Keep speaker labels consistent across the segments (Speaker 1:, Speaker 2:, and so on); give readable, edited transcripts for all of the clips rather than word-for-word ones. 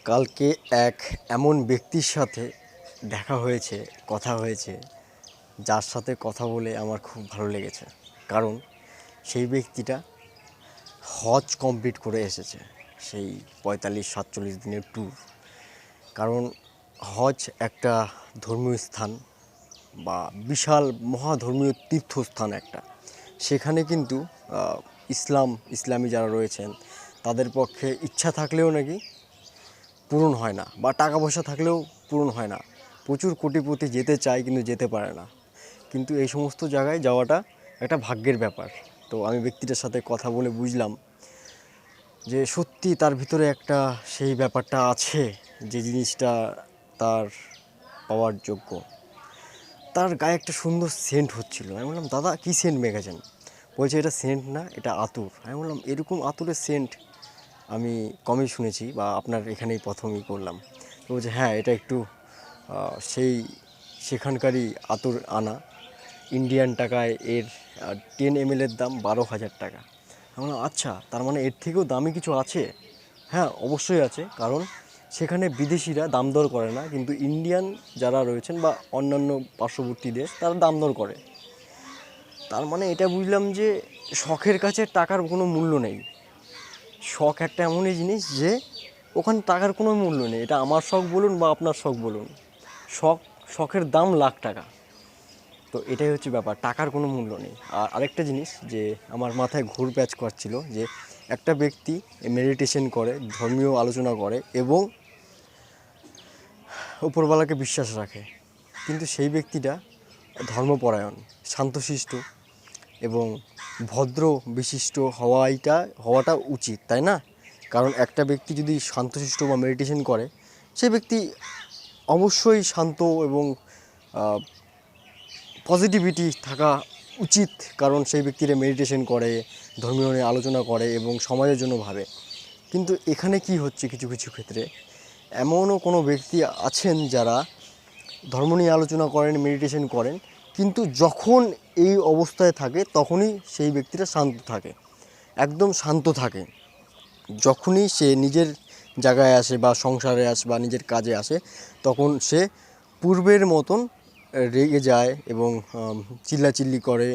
Speaker 1: কালকে এক এমন ব্যক্তির সাথে দেখা হয়েছে, কথা হয়েছে, যার সাথে কথা বলে আমার খুব ভালো লেগেছে। কারণ সেই ব্যক্তিটা হজ কমপ্লিট করে এসেছে, সেই ৪৫-৪৭ দিনের ট্যুর। কারণ হজ একটা ধর্মীয় স্থান বা বিশাল মহাধর্মীয় তীর্থস্থান একটা। সেখানে কিন্তু ইসলামী যারা রয়েছেন তাদের পক্ষে ইচ্ছা থাকলেও নাকি পূরণ হয় না, বা টাকা পয়সা থাকলেও পূরণ হয় না। প্রচুর কোটিপতি যেতে চায় কিন্তু যেতে পারে না। কিন্তু এই সমস্ত জায়গায় যাওয়াটা একটা ভাগ্যের ব্যাপার। তো আমি ব্যক্তিটার সাথে কথা বলে বুঝলাম যে সত্যি তার ভিতরে একটা সেই ব্যাপারটা আছে, যে জিনিসটা তার পাওয়ার যোগ্য। তার গায়ে একটা সুন্দর সেন্ট হচ্ছিল। আমি বললাম, দাদা কী সেন্ট মেখেছেন? বলছে, এটা সেন্ট না, এটা আতর। আমি বললাম, এরকম আতরের সেন্ট আমি কমই শুনেছি, বা আপনার এখানেই প্রথমই করলাম। তো বলছে, হ্যাঁ, এটা একটু সেখানকারই আতর আনা। ইন্ডিয়ান টাকায় এর 10 ml এর দাম 12,000 টাকা। আমি বললাম, আচ্ছা, তার মানে এর থেকেও দামি কিছু আছে? হ্যাঁ, অবশ্যই আছে। কারণ সেখানে বিদেশিরা দাম দর করে না, কিন্তু ইন্ডিয়ান যারা রয়েছেন বা অন্যান্য পার্শ্ববর্তী দেশ, তারা দাম দর করে। তার মানে এটা বুঝলাম যে শখের কাছে টাকার কোনো মূল্য নেই। শখ একটা এমনই জিনিস যে ওখানে টাকার কোনো মূল্য নেই। এটা আমার শখ বলুন বা আপনার শখ বলুন, শখের দাম লাখ টাকা। তো এটাই হচ্ছে ব্যাপার, টাকার কোনো মূল্য নেই। আর আরেকটা জিনিস যে আমার মাথায় ঘুরপ্যাচ করছিল, যে একটা ব্যক্তি মেডিটেশন করে, ধর্মীয় আলোচনা করে এবং উপরওয়ালাকে বিশ্বাস রাখে, কিন্তু সেই ব্যক্তিটা ধর্মপরায়ণ, শান্তশিষ্ট এবং ভদ্র বিশিষ্ট হওয়াটা উচিত, তাই না? কারণ একটা ব্যক্তি যদি শান্তশিষ্ট বা মেডিটেশন করে, সে ব্যক্তি অবশ্যই শান্ত এবং পজিটিভিটি থাকা উচিত। কারণ সেই ব্যক্তিরা মেডিটেশন করে, ধর্মীয় নিয়ে আলোচনা করে এবং সমাজের জন্য ভাবে। কিন্তু এখানে কি হচ্ছে, কিছু কিছু ক্ষেত্রে এমনও কোনো ব্যক্তি আছেন যারা ধর্ম নিয়ে আলোচনা করেন, মেডিটেশন করেন, কিন্তু যখন এই অবস্থায় থাকে তখনই সেই ব্যক্তিটা শান্ত থাকে, একদম শান্ত থাকে। যখনই সে নিজের জায়গায় আসে বা সংসারে আসে বা নিজের কাজে আসে, তখন সে পূর্বের মতন রেগে যায় এবং চিল্লাচিল্লি করে,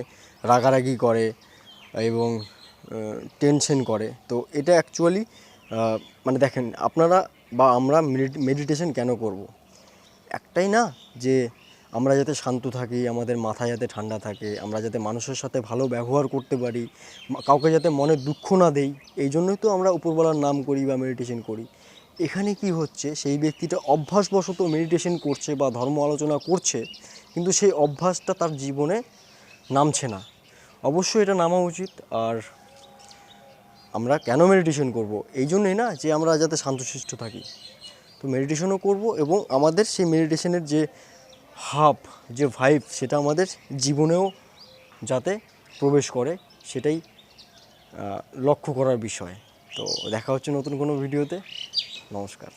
Speaker 1: রাগারাগি করে এবং টেনশন করে। তো এটা অ্যাকচুয়ালি মানে দেখেন, আপনারা বা আমরা মেডিটেশন কেন করব? একটাই না, যে আমরা যাতে শান্ত থাকি, আমাদের মাথা যাতে ঠান্ডা থাকে, আমরা যাতে মানুষের সাথে ভালো ব্যবহার করতে পারি, কাউকে যাতে মনে দুঃখ না দেই। এই জন্যই তো আমরা উপরওয়ালার নাম করি বা মেডিটেশন করি। এখানে কি হচ্ছে, সেই ব্যক্তিটা অভ্যাসবশত মেডিটেশন করছে বা ধর্ম আলোচনা করছে, কিন্তু সেই অভ্যাসটা তার জীবনে নামছে না। অবশ্যই এটা নামা উচিত। আর আমরা কেন মেডিটেশন করব? এই জন্যই না, যে আমরা যাতে শান্তশিষ্ট থাকি। তো মেডিটেশনও করব এবং আমাদের সেই মেডিটেশনের যে যে ভাইব, সেটা আমাদের জীবনেও যাতে প্রবেশ করে, সেটাই লক্ষ্য করার বিষয়। তো দেখা হচ্ছে নতুন কোনো ভিডিওতে। নমস্কার।